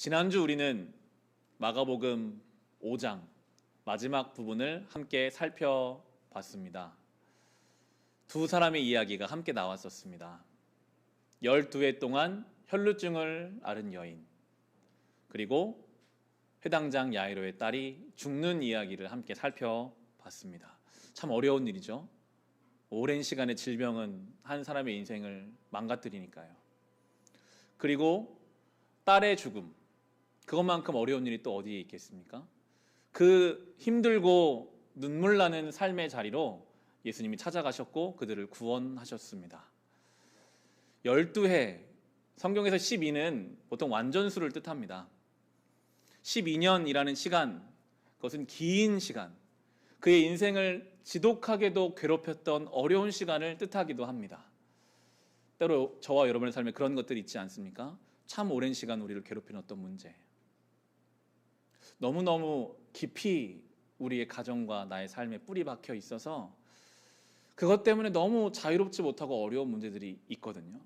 지난주 우리는 마가복음 5장 마지막 부분을 함께 살펴봤습니다. 두 사람의 이야기가 함께 나왔었습니다. 12해 동안 혈루증을 앓은 여인, 그리고 회당장 야이로의 딸이 죽는 이야기를 함께 살펴봤습니다. 참 어려운 일이죠. 오랜 시간의 질병은 한 사람의 인생을 망가뜨리니까요. 그리고 딸의 죽음, 그것만큼 어려운 일이 또 어디에 있겠습니까? 그 힘들고 눈물 나는 삶의 자리로 예수님이 찾아가셨고 그들을 구원하셨습니다. 12해, 성경에서 12는 보통 완전수를 뜻합니다. 12년이라는 시간, 그것은 긴 시간, 그의 인생을 지독하게도 괴롭혔던 어려운 시간을 뜻하기도 합니다. 때로 저와 여러분의 삶에 그런 것들이 있지 않습니까? 참 오랜 시간 우리를 괴롭히는 어떤 문제, 너무너무 깊이 우리의 가정과 나의 삶에 뿌리 박혀 있어서 그것 때문에 너무 자유롭지 못하고 어려운 문제들이 있거든요.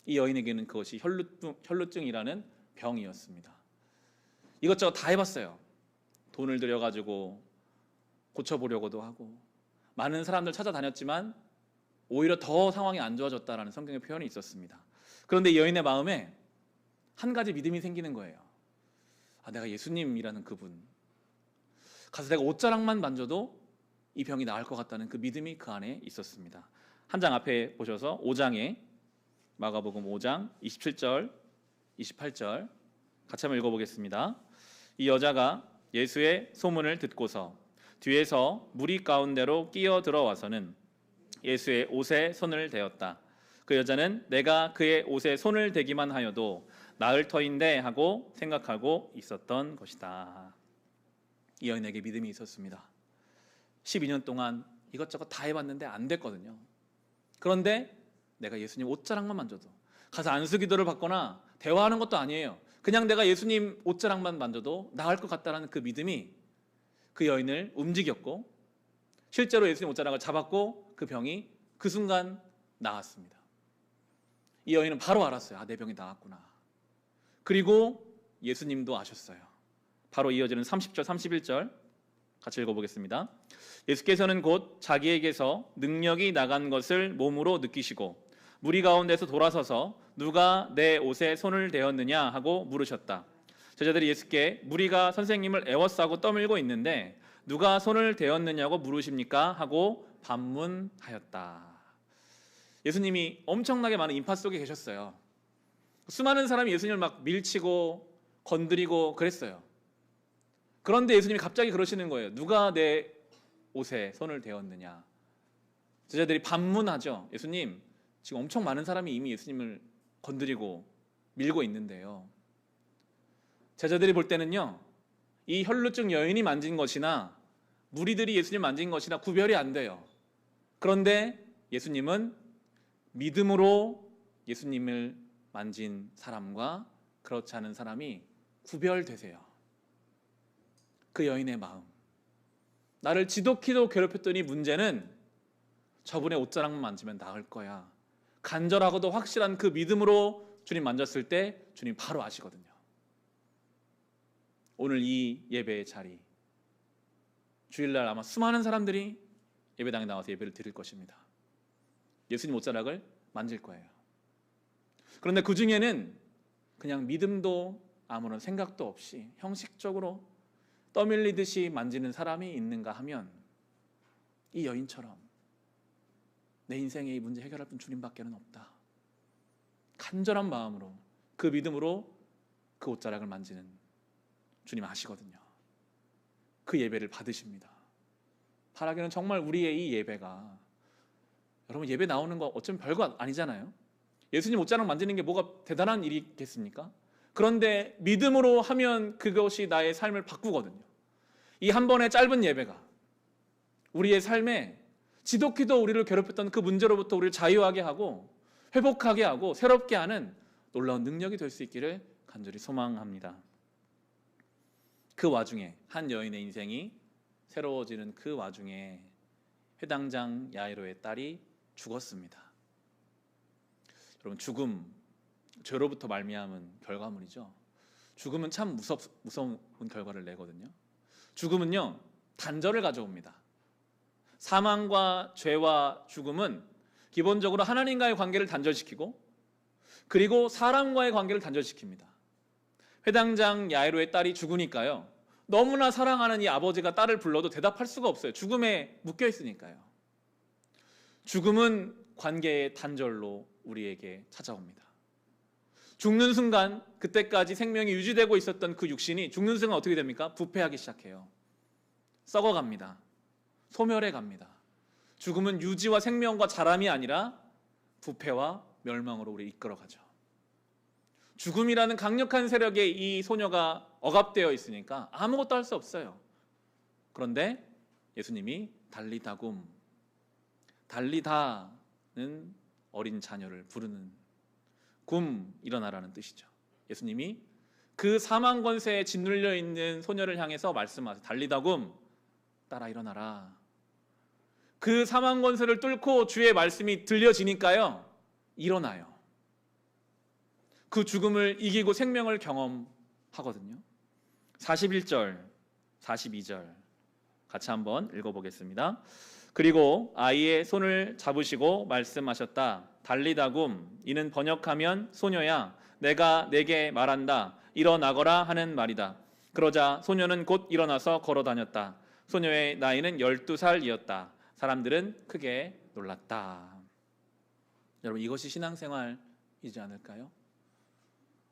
이 여인에게는 그것이 혈루증이라는 병이었습니다. 이것저것 다 해봤어요. 돈을 들여가지고 고쳐보려고도 하고 많은 사람들 찾아다녔지만 오히려 더 상황이 안 좋아졌다라는 성경의 표현이 있었습니다. 그런데 이 여인의 마음에 한 가지 믿음이 생기는 거예요. 내가 예수님이라는 그분, 가서 내가 옷자락만 만져도 이 병이 나을 것 같다는 그 믿음이 그 안에 있었습니다. 한 장 앞에 보셔서 5장에 마가복음 5장 27절, 28절 같이 한번 읽어보겠습니다. 이 여자가 예수의 소문을 듣고서 뒤에서 무리 가운데로 끼어 들어와서는 예수의 옷에 손을 대었다. 그 여자는 내가 그의 옷에 손을 대기만 하여도 나을 터인데 하고 생각하고 있었던 것이다. 이 여인에게 믿음이 있었습니다. 12년 동안 이것저것 다 해봤는데 안 됐거든요. 그런데 내가 예수님 옷자락만 만져도, 가서 안수기도를 받거나 대화하는 것도 아니에요. 그냥 내가 예수님 옷자락만 만져도 나을 것 같다는 그 믿음이 그 여인을 움직였고 실제로 예수님 옷자락을 잡았고 그 병이 그 순간 나았습니다. 이 여인은 바로 알았어요. 내 병이 나았구나. 그리고 예수님도 아셨어요. 바로 이어지는 30절 31절 같이 읽어보겠습니다. 예수께서는 곧 자기에게서 능력이 나간 것을 몸으로 느끼시고 무리 가운데서 돌아서서 누가 내 옷에 손을 대었느냐 하고 물으셨다. 제자들이 예수께 무리가 선생님을 애워싸고 떠밀고 있는데 누가 손을 대었느냐고 물으십니까? 하고 반문하였다. 예수님이 엄청나게 많은 인파 속에 계셨어요. 수많은 사람이 예수님을 막 밀치고 건드리고 그랬어요. 그런데 예수님이 갑자기 그러시는 거예요. 누가 내 옷에 손을 대었느냐. 제자들이 반문하죠. 예수님, 지금 엄청 많은 사람이 이미 예수님을 건드리고 밀고 있는데요. 제자들이 볼 때는요, 이 혈루증 여인이 만진 것이나 무리들이 예수님 만진 것이나 구별이 안 돼요. 그런데 예수님은 믿음으로 예수님을 만진 사람과 그렇지 않은 사람이 구별되세요. 그 여인의 마음, 나를 지독히도 괴롭혔더니 문제는 저분의 옷자락만 만지면 나을 거야. 간절하고도 확실한 그 믿음으로 주님 만졌을 때 주님 바로 아시거든요. 오늘 이 예배의 자리, 주일날 아마 수많은 사람들이 예배당에 나와서 예배를 드릴 것입니다. 예수님 옷자락을 만질 거예요. 그런데 그 중에는 그냥 믿음도 아무런 생각도 없이 형식적으로 떠밀리듯이 만지는 사람이 있는가 하면 이 여인처럼 내 인생의 이 문제 해결할 분 주님밖에는 없다. 간절한 마음으로 그 믿음으로 그 옷자락을 만지는 주님 아시거든요. 그 예배를 받으십니다. 바라기는 정말 우리의 이 예배가, 여러분 예배 나오는 거 어쩌면 별거 아니잖아요. 예수님 옷자락 만지는 게 뭐가 대단한 일이겠습니까? 그런데 믿음으로 하면 그것이 나의 삶을 바꾸거든요. 이 한 번의 짧은 예배가 우리의 삶에 지독히도 우리를 괴롭혔던 그 문제로부터 우리를 자유하게 하고 회복하게 하고 새롭게 하는 놀라운 능력이 될 수 있기를 간절히 소망합니다. 그 와중에 한 여인의 인생이 새로워지는 그 와중에 회당장 야이로의 딸이 죽었습니다. 여러분, 죽음, 죄로부터 말미암은 결과물이죠. 죽음은 참 무서운 결과를 내거든요. 죽음은요, 단절을 가져옵니다. 사망과 죄와 죽음은 기본적으로 하나님과의 관계를 단절시키고, 그리고 사람과의 관계를 단절시킵니다. 회당장 야이로의 딸이 죽으니까요, 너무나 사랑하는 이 아버지가 딸을 불러도 대답할 수가 없어요. 죽음에 묶여 있으니까요. 죽음은 관계의 단절로 우리에게 찾아옵니다. 죽는 순간, 그때까지 생명이 유지되고 있었던 그 육신이 죽는 순간 어떻게 됩니까? 부패하기 시작해요. 썩어갑니다. 소멸해 갑니다. 죽음은 유지와 생명과 자람이 아니라 부패와 멸망으로 우리를 이끌어가죠. 죽음이라는 강력한 세력에 이 소녀가 억압되어 있으니까 아무것도 할 수 없어요. 그런데 예수님이 달리다굼, 달리다는 어린 자녀를 부르는, 굼, 일어나라는 뜻이죠. 예수님이 그 사망 권세에 짓눌려 있는 소녀를 향해서 말씀하세요. 달리다굼, 따라 일어나라. 그 사망 권세를 뚫고 주의 말씀이 들려지니까요, 일어나요. 그 죽음을 이기고 생명을 경험하거든요. 41절, 42절 같이 한번 읽어보겠습니다. 그리고 아이의 손을 잡으시고 말씀하셨다. 달리다굼, 이는 번역하면 소녀야, 내가 내게 말한다. 일어나거라 하는 말이다. 그러자 소녀는 곧 일어나서 걸어다녔다. 소녀의 나이는 12살이었다. 사람들은 크게 놀랐다. 여러분, 이것이 신앙생활이지 않을까요?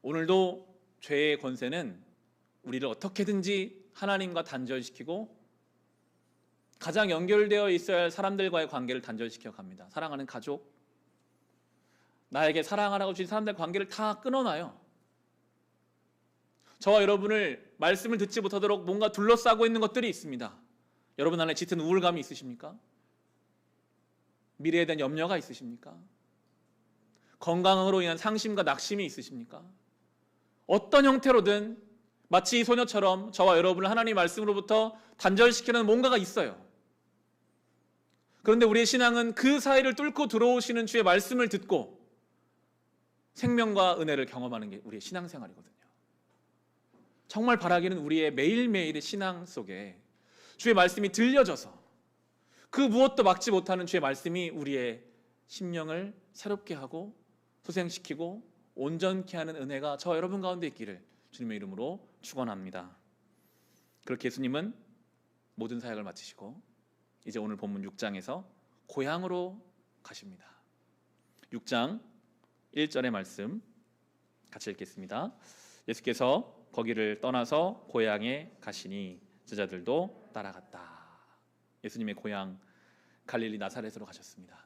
오늘도 죄의 권세는 우리를 어떻게든지 하나님과 단절시키고 가장 연결되어 있어야 할 사람들과의 관계를 단절시켜 갑니다. 사랑하는 가족, 나에게 사랑하라고 주신 사람들의 관계를 다 끊어놔요. 저와 여러분을 말씀을 듣지 못하도록 뭔가 둘러싸고 있는 것들이 있습니다. 여러분 안에 짙은 우울감이 있으십니까? 미래에 대한 염려가 있으십니까? 건강으로 인한 상심과 낙심이 있으십니까? 어떤 형태로든 마치 이 소녀처럼 저와 여러분을 하나님의 말씀으로부터 단절시키는 뭔가가 있어요. 그런데 우리의 신앙은 그 사이를 뚫고 들어오시는 주의 말씀을 듣고 생명과 은혜를 경험하는 게 우리의 신앙생활이거든요. 정말 바라기는 우리의 매일매일의 신앙 속에 주의 말씀이 들려져서 그 무엇도 막지 못하는 주의 말씀이 우리의 심령을 새롭게 하고 소생시키고 온전케 하는 은혜가 저와 여러분 가운데 있기를 주님의 이름으로 축원합니다. 그렇게 예수님은 모든 사역을 마치시고 이제 오늘 본문 6장에서 고향으로 가십니다. 6장 1절의 말씀 같이 읽겠습니다. 예수께서 거기를 떠나서 고향에 가시니 제자들도 따라갔다. 예수님의 고향 갈릴리 나사렛으로 가셨습니다.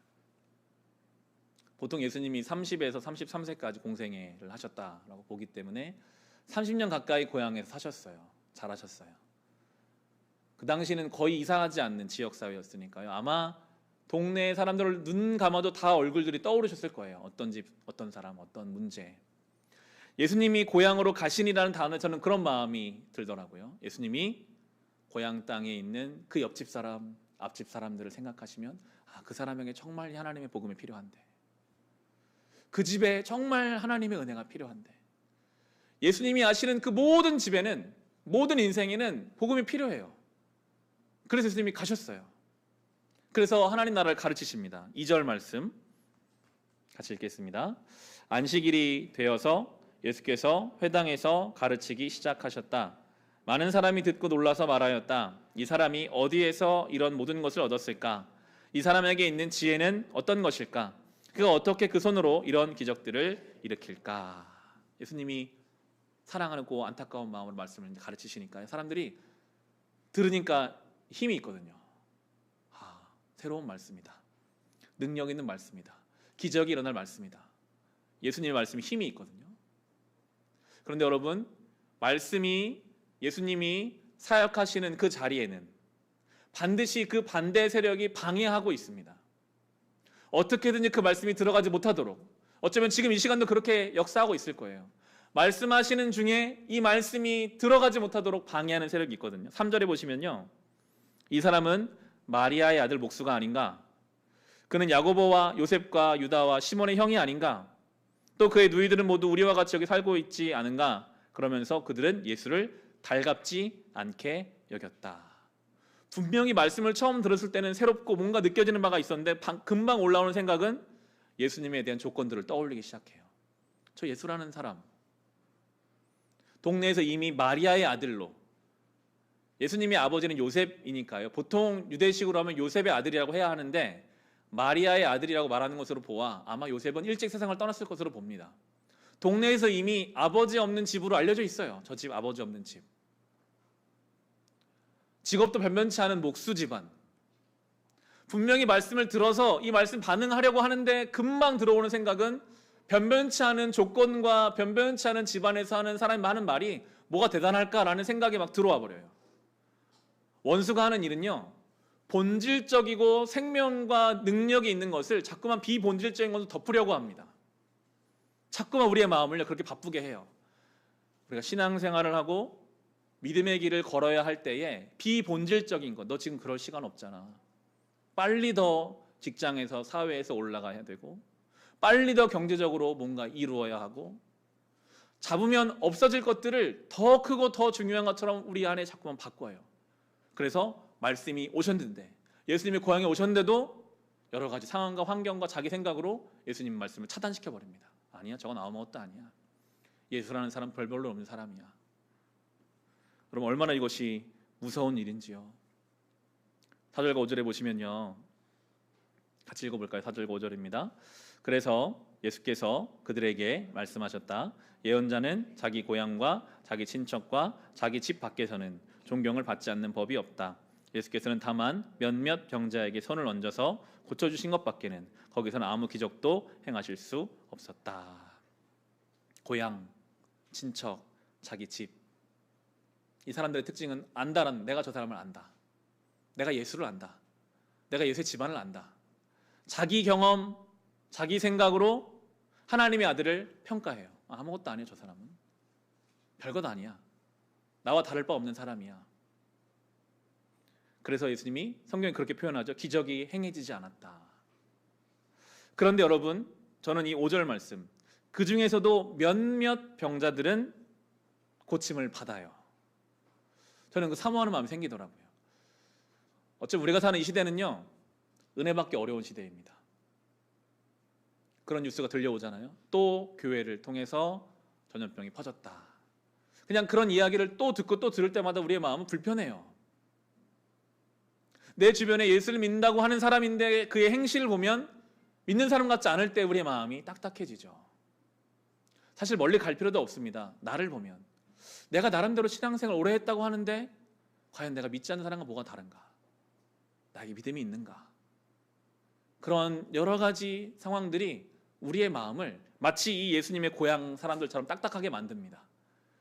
보통 예수님이 30에서 33세까지 공생애를 하셨다라고 보기 때문에 30년 가까이 고향에서 사셨어요. 잘하셨어요. 그 당시는 거의 이상하지 않는 지역사회였으니까요. 아마 동네 사람들을 눈 감아도 다 얼굴들이 떠오르셨을 거예요. 어떤 집, 어떤 사람, 어떤 문제. 예수님이 고향으로 가시니라는 단어에 저는 그런 마음이 들더라고요. 예수님이 고향 땅에 있는 그 옆집 사람, 앞집 사람들을 생각하시면 그 사람에게 정말 하나님의 복음이 필요한데, 그 집에 정말 하나님의 은혜가 필요한데, 예수님이 아시는 그 모든 집에는, 모든 인생에는 복음이 필요해요. 그래서 예수님이 가셨어요. 그래서 하나님 나라를 가르치십니다. 2절 말씀 같이 읽겠습니다. 안식일이 되어서 예수께서 회당에서 가르치기 시작하셨다. 많은 사람이 듣고 놀라서 말하였다. 이 사람이 어디에서 이런 모든 것을 얻었을까? 이 사람에게 있는 지혜는 어떤 것일까? 그가 어떻게 그 손으로 이런 기적들을 일으킬까? 예수님이 사랑하고 안타까운 마음으로 말씀을 가르치시니까요, 사람들이 들으니까 힘이 있거든요. 새로운 말씀이다. 능력 있는 말씀이다. 기적이 일어날 말씀이다. 예수님의 말씀이 힘이 있거든요. 그런데 여러분, 말씀이, 예수님이 사역하시는 그 자리에는 반드시 그 반대 세력이 방해하고 있습니다. 어떻게든지 그 말씀이 들어가지 못하도록, 어쩌면 지금 이 시간도 그렇게 역사하고 있을 거예요. 말씀하시는 중에 이 말씀이 들어가지 못하도록 방해하는 세력이 있거든요. 3절에 보시면요, 이 사람은 마리아의 아들 목수가 아닌가? 그는 야고보와 요셉과 유다와 시몬의 형이 아닌가? 또 그의 누이들은 모두 우리와 같이 여기 살고 있지 않은가? 그러면서 그들은 예수를 달갑지 않게 여겼다. 분명히 말씀을 처음 들었을 때는 새롭고 뭔가 느껴지는 바가 있었는데 금방 올라오는 생각은 예수님에 대한 조건들을 떠올리기 시작해요. 저 예수라는 사람, 동네에서 이미 마리아의 아들로, 예수님의 아버지는 요셉이니까요. 보통 유대식으로 하면 요셉의 아들이라고 해야 하는데 마리아의 아들이라고 말하는 것으로 보아 아마 요셉은 일찍 세상을 떠났을 것으로 봅니다. 동네에서 이미 아버지 없는 집으로 알려져 있어요. 저 집 아버지 없는 집. 직업도 변변치 않은 목수 집안. 분명히 말씀을 들어서 이 말씀 반응하려고 하는데 금방 들어오는 생각은 변변치 않은 조건과 변변치 않은 집안에서 하는 사람이 많은 말이 뭐가 대단할까라는 생각이 막 들어와 버려요. 원수가 하는 일은요, 본질적이고 생명과 능력이 있는 것을 자꾸만 비본질적인 것을 덮으려고 합니다. 자꾸만 우리의 마음을 그렇게 바쁘게 해요. 우리가 신앙생활을 하고 믿음의 길을 걸어야 할 때에 비본질적인 것, 너 지금 그럴 시간 없잖아. 빨리 더 직장에서 사회에서 올라가야 되고 빨리 더 경제적으로 뭔가 이루어야 하고 잡으면 없어질 것들을 더 크고 더 중요한 것처럼 우리 안에 자꾸만 바꿔요. 그래서 말씀이 오셨는데, 예수님의 고향에 오셨는데도 여러 가지 상황과 환경과 자기 생각으로 예수님 말씀을 차단시켜버립니다. 아니야, 저건 아무것도 아니야. 예수라는 사람 별별로 없는 사람이야. 그럼 얼마나 이것이 무서운 일인지요. 4절과 5절에 보시면요, 같이 읽어볼까요? 4절과 5절입니다. 그래서 예수께서 그들에게 말씀하셨다. 예언자는 자기 고향과 자기 친척과 자기 집 밖에서는 존경을 받지 않는 법이 없다. 예수께서는 다만 몇몇 병자에게 손을 얹어서 고쳐주신 것밖에는 거기서는 아무 기적도 행하실 수 없었다. 고향, 친척, 자기 집. 이 사람들의 특징은 안다라는, 내가 저 사람을 안다. 내가 예수를 안다. 내가 예수의 집안을 안다. 자기 경험, 자기 생각으로 하나님의 아들을 평가해요. 아무것도 아니야, 저 사람은. 별것 아니야. 나와 다를 바 없는 사람이야. 그래서 예수님이 성경에 그렇게 표현하죠. 기적이 행해지지 않았다. 그런데 여러분, 저는 이 5절 말씀, 그 중에서도 몇몇 병자들은 고침을 받아요. 저는 그 사모하는 마음이 생기더라고요. 어차피 우리가 사는 이 시대는요, 은혜받기 어려운 시대입니다. 그런 뉴스가 들려오잖아요. 또 교회를 통해서 전염병이 퍼졌다. 그냥 그런 이야기를 또 듣고 또 들을 때마다 우리의 마음은 불편해요. 내 주변에 예수를 믿는다고 하는 사람인데 그의 행실을 보면 믿는 사람 같지 않을 때 우리의 마음이 딱딱해지죠. 사실 멀리 갈 필요도 없습니다. 나를 보면 내가 나름대로 신앙생활 오래 했다고 하는데 과연 내가 믿지 않는 사람과 뭐가 다른가? 나에게 믿음이 있는가? 그런 여러 가지 상황들이 우리의 마음을 마치 이 예수님의 고향 사람들처럼 딱딱하게 만듭니다.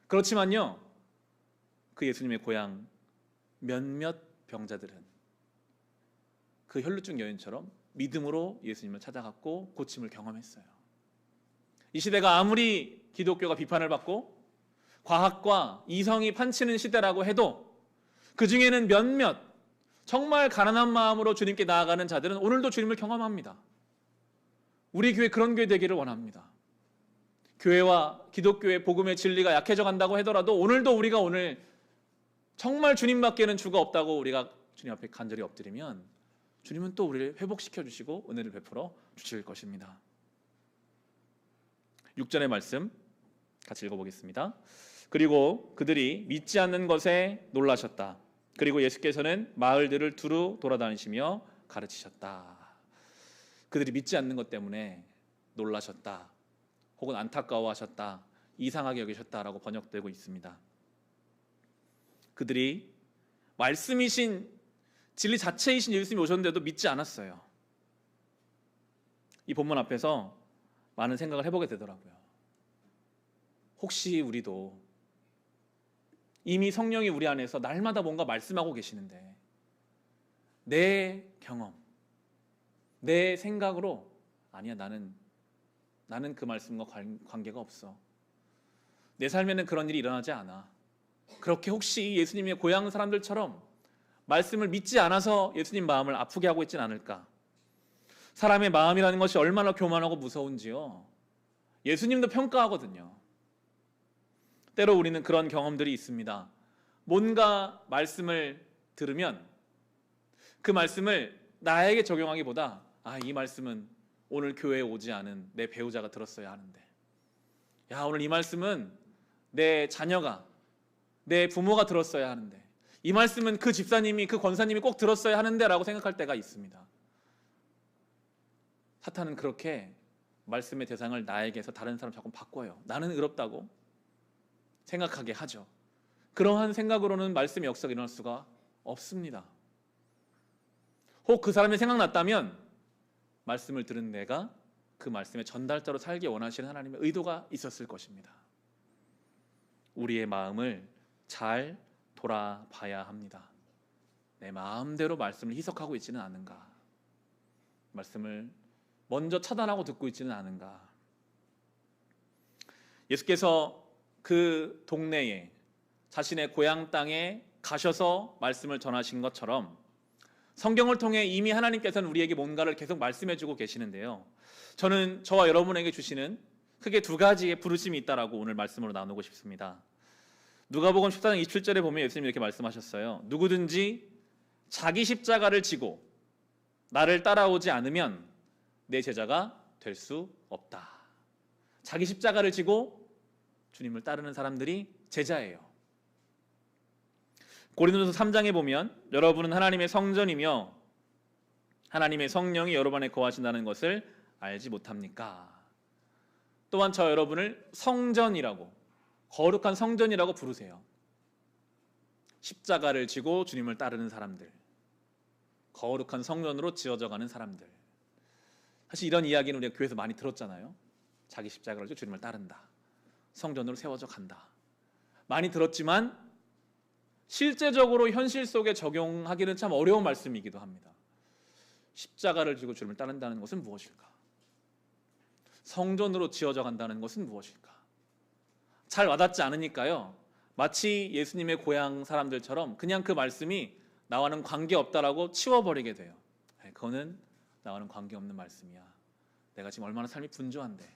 그렇지만요, 그 예수님의 고향 몇몇 병자들은 그 혈루증 여인처럼 믿음으로 예수님을 찾아갔고 고침을 경험했어요. 이 시대가 아무리 기독교가 비판을 받고 과학과 이성이 판치는 시대라고 해도 그 중에는 몇몇 정말 가난한 마음으로 주님께 나아가는 자들은 오늘도 주님을 경험합니다. 우리 교회 그런 교회 되기를 원합니다. 교회와 기독교의 복음의 진리가 약해져 간다고 하더라도 오늘도 우리가 오늘 정말 주님밖에는 주가 없다고 우리가 주님 앞에 간절히 엎드리면 주님은 또 우리를 회복시켜 주시고 은혜를 베풀어 주실 것입니다. 6절의 말씀 같이 읽어보겠습니다. 그리고 그들이 믿지 않는 것에 놀라셨다. 그리고 예수께서는 마을들을 두루 돌아다니시며 가르치셨다. 그들이 믿지 않는 것 때문에 놀라셨다. 혹은 안타까워하셨다. 이상하게 여기셨다라고 번역되고 있습니다. 그들이 말씀이신 진리 자체이신 예수님이 오셨는데도 믿지 않았어요. 이 본문 앞에서 많은 생각을 해보게 되더라고요. 혹시 우리도 이미 성령이 우리 안에서 날마다 뭔가 말씀하고 계시는데 내 경험, 내 생각으로 아니야, 나는 그 말씀과 관계가 없어. 내 삶에는 그런 일이 일어나지 않아. 그렇게 혹시 예수님의 고향 사람들처럼 말씀을 믿지 않아서 예수님 마음을 아프게 하고 있진 않을까? 사람의 마음이라는 것이 얼마나 교만하고 무서운지요. 예수님도 평가하거든요. 때로 우리는 그런 경험들이 있습니다. 뭔가 말씀을 들으면 그 말씀을 나에게 적용하기보다 이 말씀은 오늘 교회에 오지 않은 내 배우자가 들었어야 하는데, 오늘 이 말씀은 내 자녀가, 내 부모가 들었어야 하는데, 이 말씀은 그 집사님이, 그 권사님이 꼭 들었어야 하는데 라고 생각할 때가 있습니다. 사탄은 그렇게 말씀의 대상을 나에게서 다른 사람 자꾸 바꿔요. 나는 의롭다고 생각하게 하죠. 그러한 생각으로는 말씀의 역사가 일어날 수가 없습니다. 혹 그 사람이 생각났다면 말씀을 들은 내가 그 말씀의 전달자로 살기 원하시는 하나님의 의도가 있었을 것입니다. 우리의 마음을 잘 돌아봐야 합니다. 내 마음대로 말씀을 희석하고 있지는 않은가? 말씀을 먼저 차단하고 듣고 있지는 않은가? 예수께서 그 동네에, 자신의 고향 땅에 가셔서 말씀을 전하신 것처럼 성경을 통해 이미 하나님께서는 우리에게 뭔가를 계속 말씀해주고 계시는데요, 저는 저와 여러분에게 주시는 크게 두 가지의 부르심이 있다라고 오늘 말씀으로 나누고 싶습니다. 누가복음 14장 27절에 보면 예수님이 이렇게 말씀하셨어요. 누구든지 자기 십자가를 지고 나를 따라오지 않으면 내 제자가 될 수 없다. 자기 십자가를 지고 주님을 따르는 사람들이 제자예요. 고린도서 3장에 보면 여러분은 하나님의 성전이며 하나님의 성령이 여러분 안에 거하신다는 것을 알지 못합니까? 또한 저 여러분을 성전이라고, 거룩한 성전이라고 부르세요. 십자가를 지고 주님을 따르는 사람들, 거룩한 성전으로 지어져 가는 사람들. 사실 이런 이야기는 우리가 교회에서 많이 들었잖아요. 자기 십자가를 지고 주님을 따른다, 성전으로 세워져 간다, 많이 들었지만 실제적으로 현실 속에 적용하기는 참 어려운 말씀이기도 합니다. 십자가를 지고 주님을 따른다는 것은 무엇일까? 성전으로 지어져 간다는 것은 무엇일까? 잘 와닿지 않으니까요, 마치 예수님의 고향 사람들처럼 그냥 그 말씀이 나와는 관계없다라고 치워버리게 돼요. 그거는 나와는 관계없는 말씀이야. 내가 지금 얼마나 삶이 분주한데,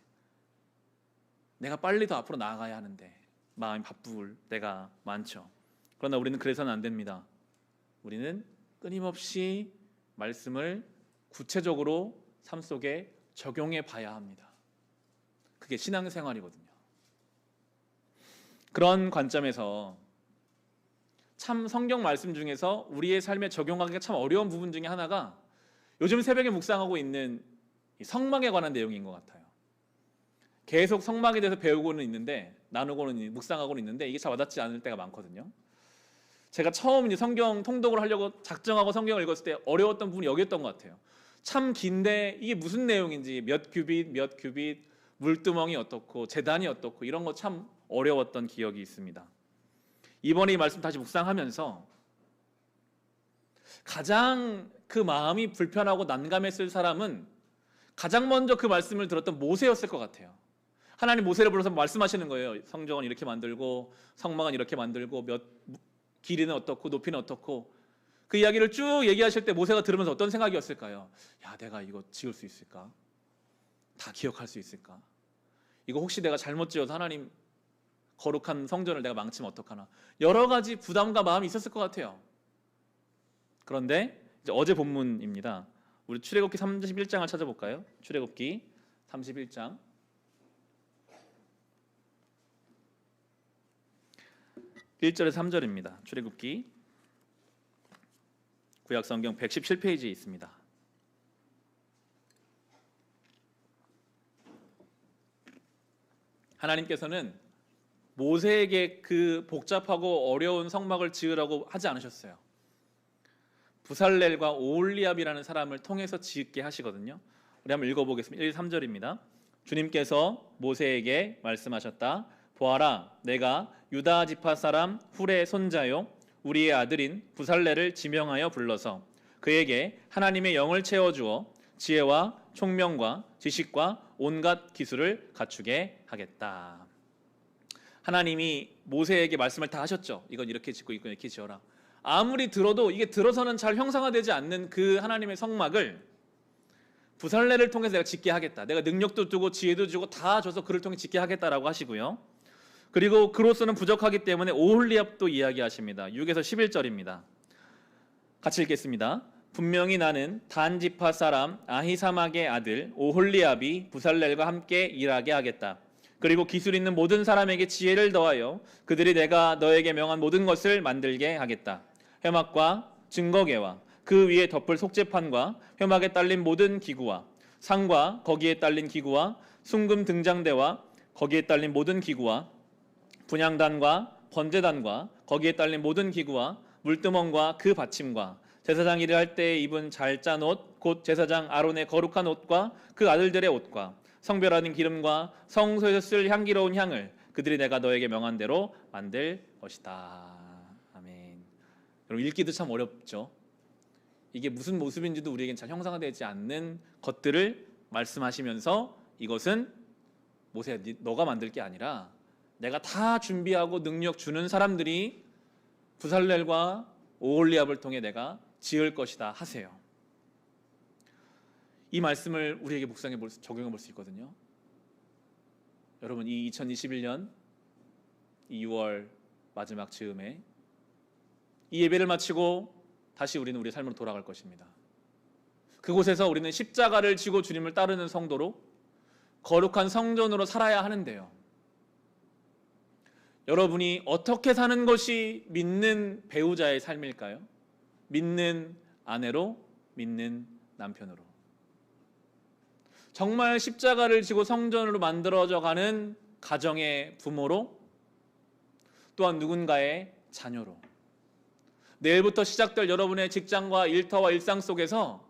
내가 빨리 더 앞으로 나아가야 하는데 마음이 바쁠 때가 많죠. 그러나 우리는 그래서는 안 됩니다. 우리는 끊임없이 말씀을 구체적으로 삶 속에 적용해 봐야 합니다. 그게 신앙생활이거든요. 그런 관점에서 참 성경 말씀 중에서 우리의 삶에 적용하기가 참 어려운 부분 중에 하나가 요즘 새벽에 묵상하고 있는 성막에 관한 내용인 것 같아요. 계속 성막에 대해서 배우고는 있는데, 나누고는, 묵상하고는 있는데 이게 잘 와닿지 않을 때가 많거든요. 제가 처음 이제 성경 통독을 하려고 작정하고 성경을 읽었을 때 어려웠던 부분이 여기였던 것 같아요. 참 긴데 이게 무슨 내용인지, 몇 규빗, 물두멍이 어떻고 제단이 어떻고 이런 거 참 어려웠던 기억이 있습니다. 이번에 이 말씀 다시 묵상하면서 가장 그 마음이 불편하고 난감했을 사람은 가장 먼저 그 말씀을 들었던 모세였을 것 같아요. 하나님 모세를 불러서 말씀하시는 거예요. 성전은 이렇게 만들고 성막은 이렇게 만들고 길이는 어떻고 높이는 어떻고, 그 이야기를 쭉 얘기하실 때 모세가 들으면서 어떤 생각이었을까요? 내가 이거 지을 수 있을까? 다 기억할 수 있을까? 이거 혹시 내가 잘못 지어서 하나님 거룩한 성전을 내가 망치면 어떡하나? 여러 가지 부담과 마음이 있었을 것 같아요. 그런데 이제 어제 본문입니다. 우리 출애굽기 31장을 찾아볼까요? 출애굽기 31장 1절에서 3절입니다. 출애굽기 구약성경 117페이지에 있습니다. 하나님께서는 모세에게 그 복잡하고 어려운 성막을 지으라고 하지 않으셨어요. 부살렐과 오홀리압이라는 사람을 통해서 짓게 하시거든요. 우리 한번 읽어보겠습니다. 1, 3절입니다. 주님께서 모세에게 말씀하셨다. 보아라, 내가 유다 지파 사람 훌의 손자요 우리의 아들인 부살렐을 지명하여 불러서 그에게 하나님의 영을 채워주어 지혜와 총명과 지식과 온갖 기술을 갖추게 하겠다. 하나님이 모세에게 말씀을 다 하셨죠. 이건 이렇게 짓고 이건 이렇게 지어라. 아무리 들어도 이게 들어서는 잘 형상화되지 않는 그 하나님의 성막을 부살렐을 통해서 내가 짓게 하겠다. 내가 능력도 주고 지혜도 주고 다 줘서 그를 통해 짓게 하겠다라고 하시고요. 그리고 그로서는 부족하기 때문에 오홀리압도 이야기하십니다. 6에서 11절입니다. 같이 읽겠습니다. 분명히 나는 단 지파 사람 아히사막의 아들 오홀리압이 부살렐과 함께 일하게 하겠다. 그리고 기술 있는 모든 사람에게 지혜를 더하여 그들이 내가 너에게 명한 모든 것을 만들게 하겠다. 회막과 증거계와 그 위에 덮을 속죄판과 회막에 딸린 모든 기구와 상과 거기에 딸린 기구와 순금 등장대와 거기에 딸린 모든 기구와 분향단과 번제단과 거기에 딸린 모든 기구와 물두멍과 그 받침과 제사장 일을 할 때 입은 잘 짠 옷 곧 제사장 아론의 거룩한 옷과 그 아들들의 옷과 성별하는 기름과 성소에서 쓸 향기로운 향을 그들이 내가 너에게 명한 대로 만들 것이다. 아멘. 여러분 읽기도 참 어렵죠. 이게 무슨 모습인지도 우리에겐 잘 형상화되지 않는 것들을 말씀하시면서 이것은 모세야 너가 만들 게 아니라 내가 다 준비하고 능력 주는 사람들이 부살렐과 오홀리압을 통해 내가 지을 것이다 하세요. 이 말씀을 우리에게 적용해 볼 수 있거든요. 여러분 이 2021년 2월 마지막 즈음에 이 예배를 마치고 다시 우리는 우리의 삶으로 돌아갈 것입니다. 그곳에서 우리는 십자가를 지고 주님을 따르는 성도로 거룩한 성전으로 살아야 하는데요. 여러분이 어떻게 사는 것이 믿는 배우자의 삶일까요? 믿는 아내로, 믿는 남편으로. 정말 십자가를 지고 성전으로 만들어져 가는 가정의 부모로, 또한 누군가의 자녀로. 내일부터 시작될 여러분의 직장과 일터와 일상 속에서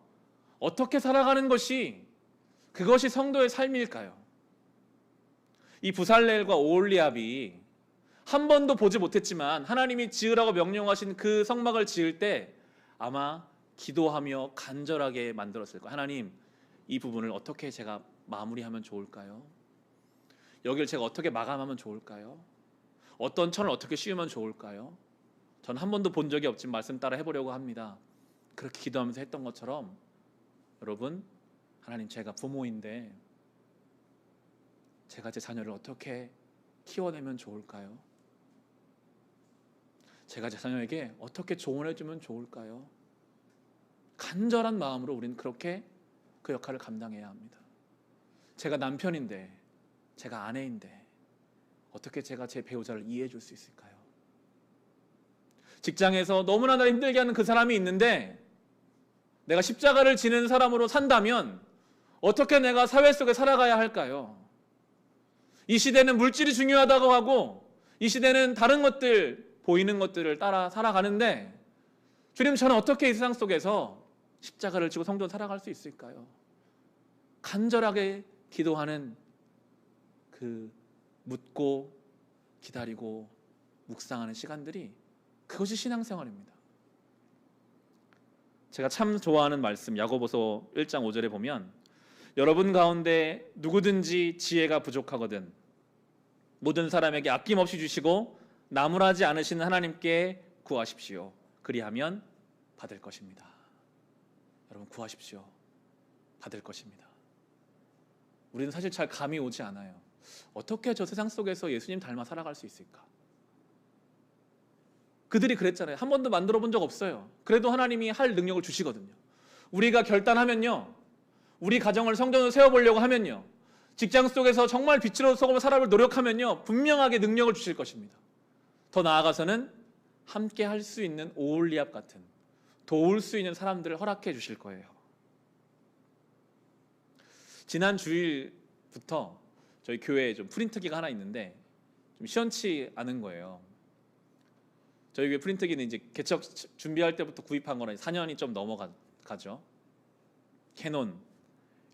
어떻게 살아가는 것이 그것이 성도의 삶일까요? 이 부살렐과 오홀리압이 한 번도 보지 못했지만 하나님이 지으라고 명령하신 그 성막을 지을 때 아마 기도하며 간절하게 만들었을 거예요. 하나님, 이 부분을 어떻게 제가 마무리하면 좋을까요? 여기를 제가 어떻게 마감하면 좋을까요? 어떤 천을 어떻게 씌우면 좋을까요? 저는 한 번도 본 적이 없지만 말씀 따라 해보려고 합니다. 그렇게 기도하면서 했던 것처럼 여러분, 하나님 제가 부모인데 제가 제 자녀를 어떻게 키워내면 좋을까요? 제가 제 자녀에게 어떻게 조언해 주면 좋을까요? 간절한 마음으로 우리는 그렇게 그 역할을 감당해야 합니다. 제가 남편인데, 제가 아내인데 어떻게 제가 제 배우자를 이해해 줄 수 있을까요? 직장에서 너무나 나를 힘들게 하는 그 사람이 있는데 내가 십자가를 지는 사람으로 산다면 어떻게 내가 사회 속에 살아가야 할까요? 이 시대는 물질이 중요하다고 하고 이 시대는 다른 것들, 보이는 것들을 따라 살아가는데 주님, 저는 어떻게 이 세상 속에서 십자가를 지고 성도로 살아갈 수 있을까요? 간절하게 기도하는 그 묻고 기다리고 묵상하는 시간들이 그것이 신앙생활입니다. 제가 참 좋아하는 말씀 야고보서 1장 5절에 보면 여러분 가운데 누구든지 지혜가 부족하거든 모든 사람에게 아낌없이 주시고 나무라지 않으시는 하나님께 구하십시오. 그리하면 받을 것입니다. 여러분 구하십시오. 받을 것입니다. 우리는 사실 잘 감이 오지 않아요. 어떻게 저 세상 속에서 예수님 닮아 살아갈 수 있을까? 그들이 그랬잖아요. 한 번도 만들어 본 적 없어요. 그래도 하나님이 할 능력을 주시거든요. 우리가 결단하면요, 우리 가정을 성전으로 세워보려고 하면요, 직장 속에서 정말 빛으로 소금을 살아볼 노력하면요, 분명하게 능력을 주실 것입니다. 더 나아가서는 함께 할 수 있는 오홀리압 같은 도울 수 있는 사람들을 허락해 주실 거예요. 지난 주일부터 저희 교회에 좀 프린트기가 하나 있는데 좀 시원치 않은 거예요. 저희 교회 프린트기는 이제 개척 준비할 때부터 구입한 거라 4년이 좀 넘어가죠. 캐논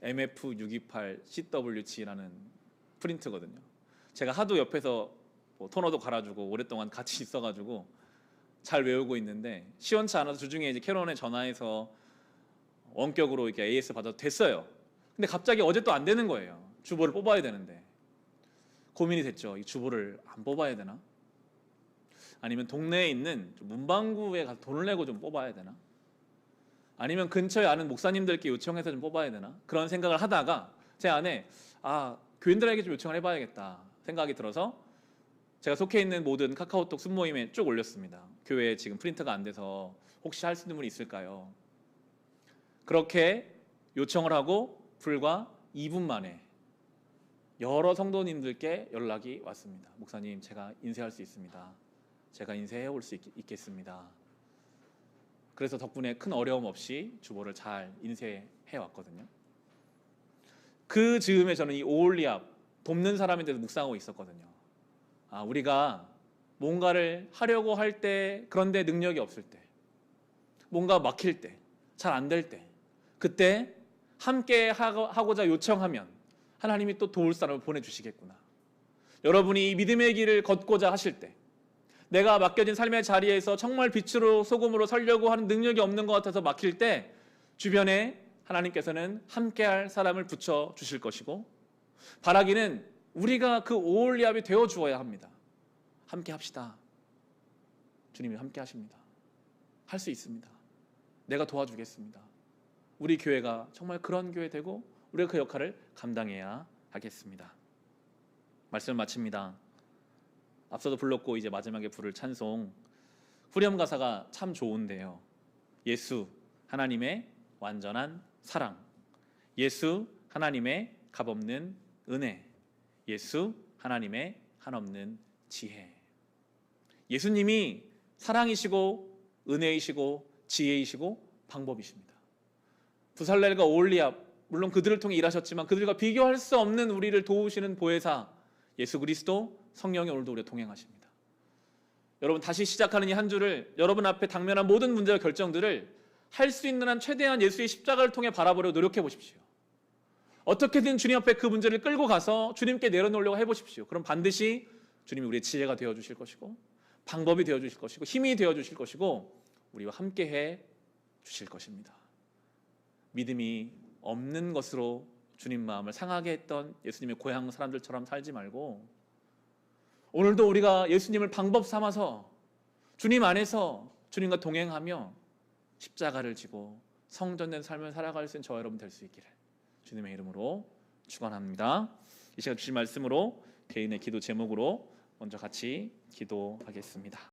MF628CWG라는 프린트거든요. 제가 하도 옆에서 뭐 토너도 갈아주고 오랫동안 같이 있어가지고 잘 외우고 있는데 시원치 않아서 주중에 이제 캐논에 전화해서 원격으로 이렇게 AS 받아도 됐어요. 근데 갑자기 어제 또 안 되는 거예요. 주보를 뽑아야 되는데 고민이 됐죠. 이 주보를 안 뽑아야 되나? 아니면 동네에 있는 문방구에 가서 돈을 내고 좀 뽑아야 되나? 아니면 근처에 아는 목사님들께 요청해서 좀 뽑아야 되나? 그런 생각을 하다가 제 안에 교인들에게 좀 요청을 해봐야겠다 생각이 들어서 제가 속해 있는 모든 카카오톡 순모임에 쭉 올렸습니다. 교회에 지금 프린터가 안 돼서 혹시 할 수 있는 분이 있을까요? 그렇게 요청을 하고 불과 2분 만에 여러 성도님들께 연락이 왔습니다. 목사님, 제가 인쇄할 수 있습니다. 제가 인쇄해 올 수 있겠습니다. 그래서 덕분에 큰 어려움 없이 주보를 잘 인쇄해 왔거든요. 그 즈음에 저는 이 오홀리압 돕는 사람에 대해서 묵상하고 있었거든요. 우리가 뭔가를 하려고 할 때, 그런데 능력이 없을 때, 뭔가 막힐 때, 잘 안 될 때, 그때 함께 하고자 요청하면 하나님이 또 도울 사람을 보내주시겠구나. 여러분이 이 믿음의 길을 걷고자 하실 때, 내가 맡겨진 삶의 자리에서 정말 빛으로 소금으로 서려고 하는 능력이 없는 것 같아서 막힐 때 주변에 하나님께서는 함께할 사람을 붙여주실 것이고, 바라기는 우리가 그 오홀리압이 되어 주어야 합니다. 함께 합시다. 주님이 함께 하십니다. 할 수 있습니다. 내가 도와주겠습니다. 우리 교회가 정말 그런 교회 되고 우리가 그 역할을 감당해야 하겠습니다. 말씀을 마칩니다. 앞서도 불렀고 이제 마지막에 부를 찬송, 후렴 가사가 참 좋은데요. 예수 하나님의 완전한 사랑, 예수 하나님의 값없는 은혜, 예수 하나님의 한없는 지혜. 예수님이 사랑이시고 은혜이시고 지혜이시고 방법이십니다. 부살렐과 오홀리압, 물론 그들을 통해 일하셨지만 그들과 비교할 수 없는 우리를 도우시는 보혜사 예수 그리스도 성령이 오늘도 우리와 동행하십니다. 여러분, 다시 시작하는 이 한 주를, 여러분 앞에 당면한 모든 문제와 결정들을 할 수 있는 한 최대한 예수의 십자가를 통해 바라보려 노력해 보십시오. 어떻게든 주님 앞에 그 문제를 끌고 가서 주님께 내려놓으려고 해보십시오. 그럼 반드시 주님이 우리의 지혜가 되어주실 것이고, 방법이 되어주실 것이고, 힘이 되어주실 것이고, 우리와 함께해 주실 것입니다. 믿음이 없는 것으로 주님 마음을 상하게 했던 예수님의 고향 사람들처럼 살지 말고, 오늘도 우리가 예수님을 방법 삼아서 주님 안에서 주님과 동행하며 십자가를 지고 성전된 삶을 살아갈 수 있는 저와 여러분 될 수 있기를 주님의 이름으로 축원합니다. 이 시간 주신 말씀으로 개인의 기도 제목으로 먼저 같이 기도하겠습니다.